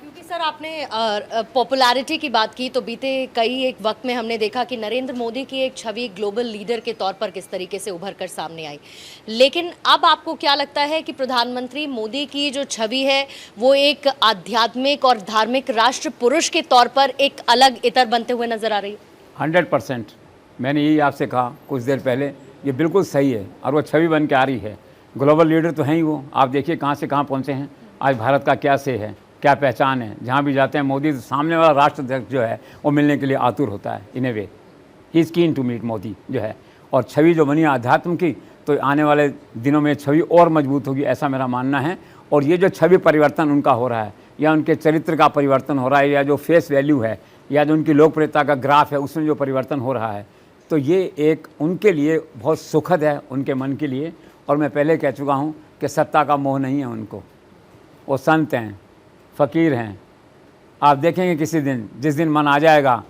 क्योंकि सर आपने पॉपुलैरिटी की बात की, तो बीते कई एक वक्त में हमने देखा कि नरेंद्र मोदी की एक छवि ग्लोबल लीडर के तौर पर किस तरीके से उभर कर सामने आई। लेकिन अब आपको क्या लगता है कि प्रधानमंत्री मोदी की जो छवि है वो एक आध्यात्मिक और धार्मिक राष्ट्र पुरुष के तौर पर एक अलग इतर बनते हुए नजर आ रही है? 100%। मैंने यही आपसे कहा कुछ देर पहले, ये बिल्कुल सही है और वो छवि बन के आ रही है। ग्लोबल लीडर तो हैं ही वो। आप देखिए कहाँ से कहाँ पहुँचे हैं। आज भारत का क्या से है, क्या पहचान है। जहाँ भी जाते हैं मोदी, तो सामने वाला राष्ट्राध्यक्ष जो है वो मिलने के लिए आतुर होता है। In a way he is keen to meet Modi जो है। और छवि जो बनी आध्यात्म की, तो आने वाले दिनों में छवि और मजबूत होगी, ऐसा मेरा मानना है। और ये जो छवि परिवर्तन उनका हो रहा है, या उनके चरित्र का परिवर्तन हो रहा है, या जो फेस वैल्यू है, या जो उनकी लोकप्रियता का ग्राफ है, उसमें जो परिवर्तन हो रहा है, तो ये एक उनके लिए बहुत सुखद है, उनके मन के लिए। और मैं पहले कह चुका हूँ कि सत्ता का मोह नहीं है उनको। वो संत हैं, फ़कीर हैं। आप देखेंगे किसी दिन, जिस दिन मन आ जाएगा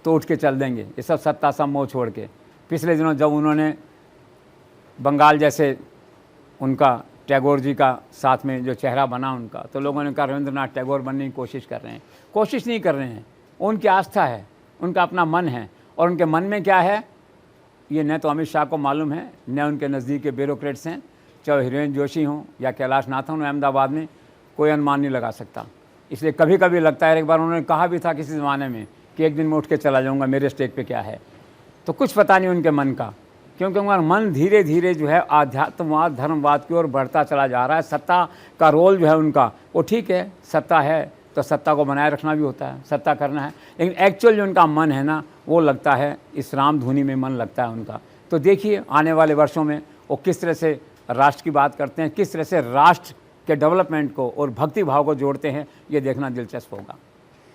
तो उठ के चल देंगे, ये सब सत्ता सब मोह छोड़ के। पिछले दिनों जब उन्होंने बंगाल जैसे, उनका टैगोर जी का साथ में जो चेहरा बना उनका, तो लोगों ने कहा रविंद्रनाथ टैगोर बनने की कोशिश कर रहे हैं। कोशिश नहीं कर रहे हैं, उनकी आस्था है, उनका अपना मन है। और उनके मन में क्या है, ये न तो अमित शाह को मालूम है, न उनके नज़दीक के ब्यूरोक्रेट्स हैं, चाहे हिरेन जोशी हों या कैलाश नाथन हों अहमदाबाद में, कोई अनुमान नहीं लगा सकता। इसलिए कभी कभी लगता है, एक बार उन्होंने कहा भी था किसी ज़माने में कि एक दिन मैं उठ के चला जाऊँगा, मेरे स्टेज पे क्या है। तो कुछ पता नहीं उनके मन का, क्योंकि उनका मन धीरे धीरे जो है आध्यात्मवाद धर्मवाद की ओर बढ़ता चला जा रहा है। सत्ता का रोल जो है उनका, वो ठीक है, सत्ता है तो सत्ता को बनाए रखना भी होता है, सत्ता करना है। लेकिन एक्चुअल जो उनका मन है ना, वो लगता है इस रामधुनी में मन लगता है उनका। तो देखिए आने वाले वर्षों में वो किस तरह से राष्ट्र की बात करते हैं, किस तरह से राष्ट्र के डेवलपमेंट को और भक्ति भाव को जोड़ते हैं, ये देखना दिलचस्प होगा।